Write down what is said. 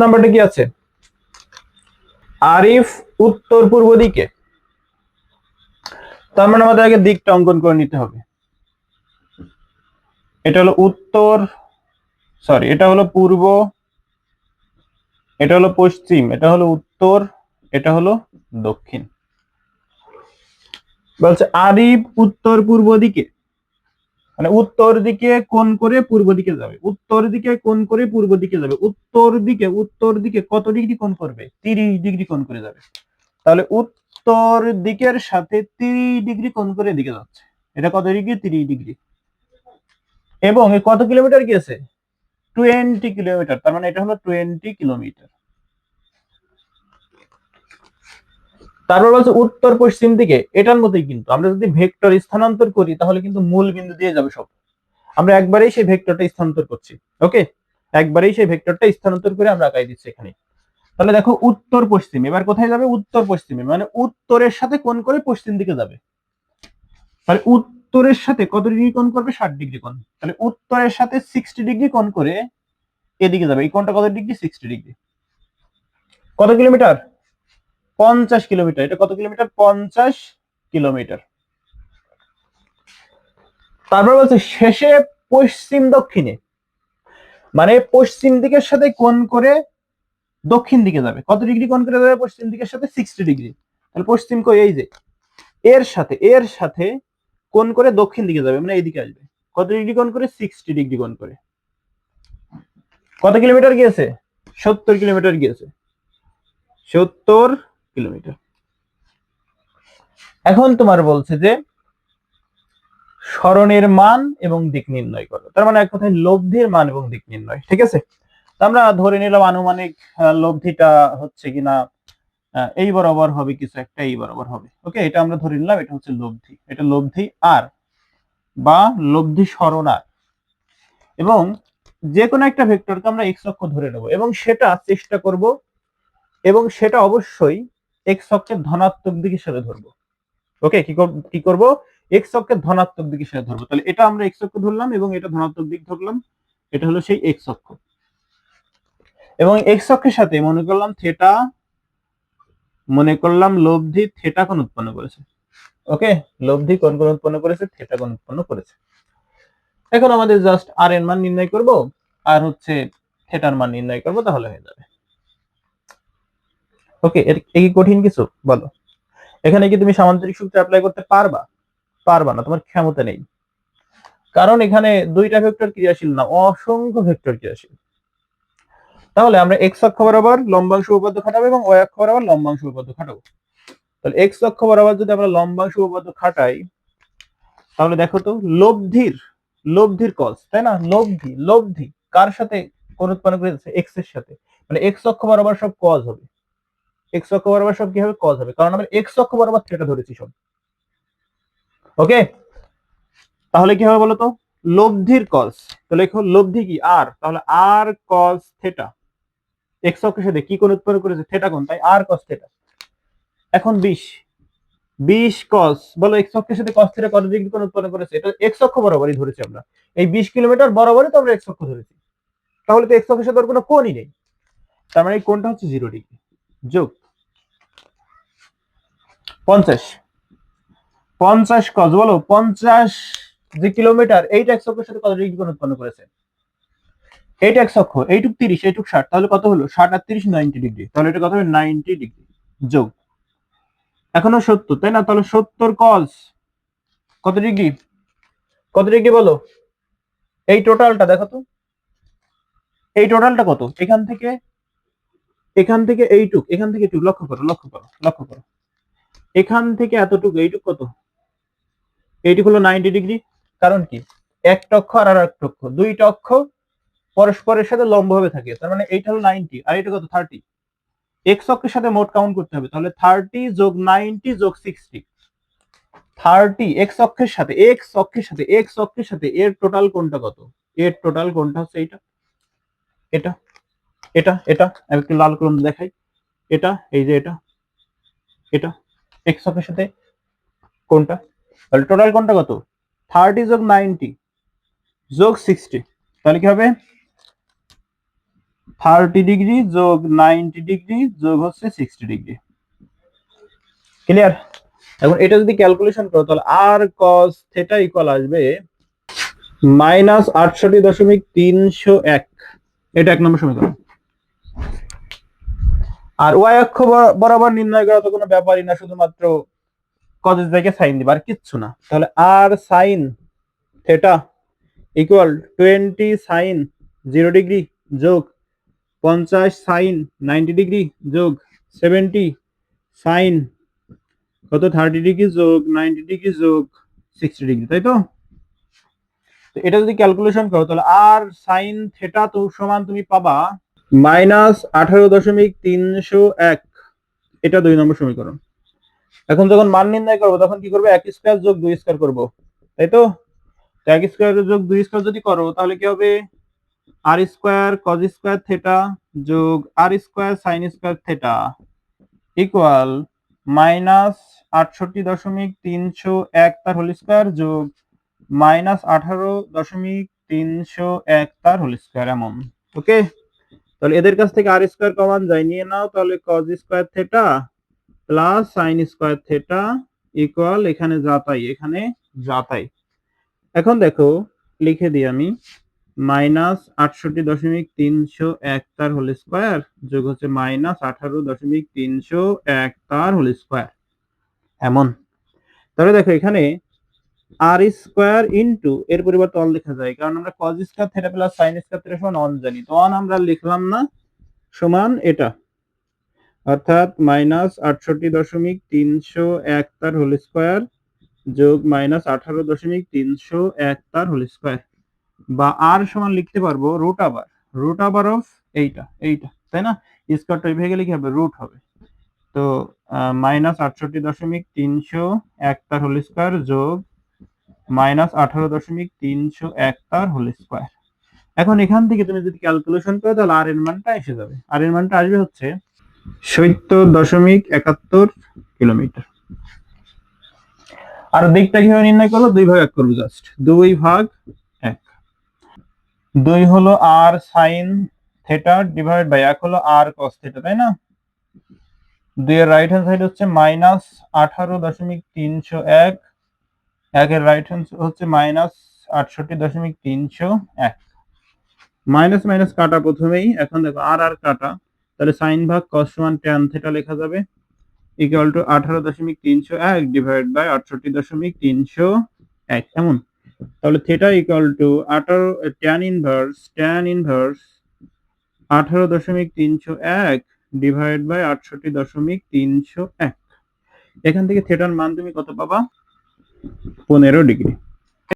নাম্বারটা কি আছে? আরিফ উত্তর পূর্ব দিকে। তার মানে আমাদের আগে দিকটা অঙ্কন করে নিতে হবে। এটা হলো উত্তর, সরি এটা হলো পূর্ব, এটা হলো পশ্চিম, এটা হলো উত্তর, এটা হলো দক্ষিণ। বলছে আরিফ উত্তর পূর্ব দিকে, মানে উত্তর দিকে কোণ করে পূর্ব দিকে যাবে, উত্তর দিকে কোণ করে পূর্ব দিকে যাবে, উত্তর দিকে কত ডিগ্রি কোণ করবে? 30 ডিগ্রি কোণ করে যাবে। তাহলে উত্তর দিকের সাথে 30 ডিগ্রি কোণ করে এদিকে যাচ্ছে। এটা কত ডিগ্রি? 30 ডিগ্রি। এবং কত কিলোমিটার গিয়েছে? 20 কিলোমিটার। তার মানে এটা হলো 20 কিলোমিটার। তারপর বলছে উত্তর পশ্চিম দিকে, এটার মতোই কিন্তু আমরা যদি ভেক্টর স্থানান্তর করি তাহলে কিন্তু মূল বিন্দু দিয়ে যাবে সব। আমরা একবারেই সেই ভেক্টরটা স্থানান্তর করছি। ওকে, একবারেই সেই ভেক্টরটা স্থানান্তর করে আমরা আঁকাই দিচ্ছি এখানে। তাহলে দেখো উত্তর পশ্চিম, এবার কোথায় যাবে? উত্তর পশ্চিমে, মানে উত্তরের সাথে কোণ করে পশ্চিম দিকে যাবে। তাহলে উত্তরের সাথে কত ডিগ্রি কোণ করবে? 60 ডিগ্রি কোণ। তাহলে উত্তরের সাথে 60 ডিগ্রি কোণ করে এদিকে যাবে। এই কোণটা কত ডিগ্রি? 60 ডিগ্রি। কত কিলোমিটার? 50 কিলোমিটার। এটা কত কিলোমিটার? 50 কিলোমিটার। তারপর বলছে শেষে পশ্চিম দক্ষিণে, মানে পশ্চিম দিকের সাথে কোণ করে দক্ষিণ দিকে যাবে। কত ডিগ্রি কোণ করে যাবে পশ্চিম দিকের সাথে? 60 ডিগ্রি। তাহলে পশ্চিম কই? এই যে এর সাথে কোণ করে দক্ষিণ দিকে যাবে, মানে এইদিকে আসবে। কত ডিগ্রি কোণ করে? 60 ডিগ্রি কোণ করে। কত কিলোমিটার গিয়েছে? 70 কিলোমিটার গিয়েছে। 70 কিলোমিটার। এখন তোমার বলছে যে সরণের মান এবং দিক নির্ণয় করো। তার মানে এক কথায় লব্ধির মান এবং দিক নির্ণয়। ঠিক আছে, আমরা ধরে নিলাম আনুমানিক লব্ধিটা হচ্ছে কিনা এই বরাবর হবে, কিছু একটা এই বরাবর হবে। ওকে, এটা আমরা ধরে নিলাম এটা হচ্ছে লব্ধি, এটা লব্ধি আর বা লব্ধি সরণ আর। এবং যে কোনো একটা ভেক্টরকে আমরা এক্স অক্ষ ধরে নেব এবং সেটা চেষ্টা করব, এবং সেটা অবশ্যই এক্স অক্ষের ধনাত্মক দিক হিসেবে ধরবো। ওকে, কি করব? এক্স অক্ষের ধনাত্মক দিক হিসেবে ধরবো। তাহলে এটা আমরা এক্স অক্ষ ধরলাম এবং এটা ধনাত্মক দিক ধরলাম। এটা হলো সেই এক্স অক্ষ। এবং এক্স অক্ষের সাথে মনে করলাম থিটা, মনে করলাম লব্ধি থিটা কোণ উৎপন্ন করেছে। ওকে, লব্ধি কোণ উৎপন্ন করেছে, থিটা কোণ উৎপন্ন করেছে। এখন আমাদের জাস্ট আর এর মান নির্ণয় করব আর হচ্ছে থিটার মান নির্ণয় করব, তাহলে হয়ে যাবে। ওকে, এর কি কঠিন কিছু? বলো। এখানে কি তুমি সামান্তরিক সূত্র অ্যাপ্লাই করতে পারবা? পারবা না, তোমার ক্ষমতা নেই। কারণ এখানে দুইটা ভেক্টর ক্রিয়াশীল না, অসংখ্য ভেক্টর ক্রিয়াশীল। তাহলে আমরা এক্স অক্ষ বরাবর লম্বাংশ উপপাদ্য খাটাবো এবং ওয়াই অক্ষ বরাবর লম্বাংশ উপপাদ্য খাটাবো। তাহলে এক্স অক্ষ বরাবর যদি আমরা লম্বাংশ উপপাদ্য খাটাই, তাহলে দেখো তো লব্ধির কস, তাই না? লব্ধি কার সাথে কোণ উৎপন্ন করেছে? এক্স এর সাথে। মানে এক্স অক্ষ বরাবর সব কজ হবে, এক্স অক্ষ বরাবর সব কি হবে? কজ হবে, কারণ আমরা এক্স অক্ষ বরাবর থিটা ধরেছি সব। ওকে, তাহলে কি হবে বলতো? লব্ধির কস, তাহলে লেখো লব্ধি কি? আর। তাহলে আর কস থিটা, এক্স অক্ষের সাথে কি কোণ উৎপন্ন করেছে? থিটা কোণ, তাই আর কস থিটা। এখন 20 কস, বলো এক্স অক্ষের সাথে কস থিটা কত ডিগ্রি কোণ উৎপন্ন করেছে? এটা এক্স অক্ষ বরাবরই ধরেছি আমরা, এই 20 কিলোমিটার বরাবরই তো আমরা এক্স অক্ষ ধরেছি। তাহলে তো এক্স অক্ষের সাথে কোনো কোণই নেই, তার মানে এই কোণটা হচ্ছে 0 ডিগ্রি। যোগ 50 কস, বলো 50 যে কিলোমিটার, এইটা এক্স অক্ষের সাথে কত ডিগ্রি কোণ উৎপন্ন করেছে? এইটা এক্স অক্ষ, এইটুক 30, এইটুক 60, তাহলে কত হলো? 60 আর 30 90 ডিগ্রি। তাহলে এটা কত হবে? 90 ডিগ্রি। যোগ এখনো 70, তাই না? তাহলে 70 কস কত ডিগ্রি? কত ডিগ্রি বলো? এই টোটালটা দেখো তো, এই টোটালটা কত? এখান থেকে এইটুক, এখান থেকে এইটুক, লক্ষ্য করো এখান থেকে এতটুকু, এইটুক কত? এইটুক হলো 90 ডিগ্রি। কারণ কি? একটা অক্ষ আর একটা অক্ষ, দুইটা অক্ষ পরস্পরের সাথে লম্বভাবে থাকে, তার মানে এইটা হলো 90 আর এটা কত? 30। এক্স অক্ষের সাথে মোট কাউন্ট করতে হবে, তাহলে 30 যোগ 90 যোগ 60। 30 এক্স অক্ষের সাথে এর টোটাল কোণটা কত? এর টোটাল কোণটা হচ্ছে এইটা, এটা, এটা আমি একটু লাল কলম দেখাই। এটা, এই যে এটা এক্স অক্ষের সাথে কোণটা। তাহলে টোটাল কোণটা কত? 30 যোগ 90 যোগ 60। তাহলে কি হবে? 30 ডিগ্রি যোগ 90 ডিগ্রি যোগ হচ্ছে 60 ডিগ্রি। ক্লিয়ার? এখন এটা যদি ক্যালকুলেশন করো তাহলে আর কস থিটা ইকুয়াল আসবে -68.301। এটা 1 নম্বর সমীকরণ। আর ওয়াই অক্ষ বরাবর নির্ণয় করা তো কোনো ব্যাপারই না, শুধুমাত্র কজের জায়গায় সাইন দিবা, আর কিচ্ছু না। তাহলে R sine theta equal 20 sine 0 degree যোগ 50 সাইন 90 ডিগ্রি যোগ 70 সাইন কত 30 ডিগ্রি যোগ 90 ডিগ্রি যোগ 60 ডিগ্রি, তাই তো? এটা যদি ক্যালকুলেশন করো তাহলে আর সাইন থিটা তো সমান তুমি পাবা -18.301। এটা 2 নম্বর সমীকরণ। এখন যখন মান নির্ণয় করবো তখন কি করবো, 1 স্কয়ার যোগ 2 স্কয়ার করবো, তাই তো? 1 স্কয়ার যোগ 2 স্কয়ার যদি করো তাহলে কি হবে, R square cos square theta যোগ R square sine square theta equal -68.301 তার হোল স্কয়ার যোগ -18.301 তার হোল স্কয়ার, এমন। ওকে, তাহলে এদের কাছ থেকে আর স্কয়ার কমন যায়, নিয়ে নাও। তাহলে cause square theta plus sign square theta equal এখানে যাতাই, এখানে যাতাই। এখন দেখো লিখে দিই আমি, -68.301 তার হোল স্কয়ার যোগ হচ্ছে -18.301 তার হোল স্কয়ার, এমন। তাহলে দেখো এখানে আর স্কয়ার ইনটু এর পরিবর্তে অন লেখা যায়, কারণ আমরা cause square theta plus sign square theta সমান অন জানি, তো অন আমরা লিখলাম না, সমান এটা, অর্থাৎ -68.301 তার হোল স্কয়ার যোগ -18.301 তার হোল স্কয়ার, বা আর সমান লিখতে পারবো রুট আবার অফ এইটা, তাই না? স্কয়ারটা এই ভেঙে লিখে হবে রুট হবে, তো -68.301 তার হোল স্কয়ার যোগ -18.301 তার হোল স্কয়ার। এখন এখান থেকে তুমি যদি ক্যালকুলেশন করো তাহলে আর এর মানটা এসে যাবে, আর এর মানটা আসবে হচ্ছে 70.71 কিলোমিটার। আর দিকটা কিভাবে নির্ণয় করবো, 2 ভাগ 1 করবো, জাস্ট 2 ভাগ 1। 2 হলো আর সাইন থিটা ডিভাইড বাই 1 হলো আর কস থিটা, তাই না? 2 এর রাইট হ্যান্ড সাইড হচ্ছে -18.301, 1 এর রাইট হ্যান্ড হচ্ছে -68.301। মাইনাস মাইনাস কাটা প্রথমেই, এখন দেখো আর আর কাটা, তাহলে সাইন ভাগ কস সমান ট্যান থিটা লেখা যাবে ইকুয়াল টু 18.301 ডিভাইড বাই 68.301, এমন। তাহলে theta equal to 18 tan inverse 18.301 divide by 68.301। এখান থেকে থিটার মান তুমি কত পাবা, 15 ডিগ্রি।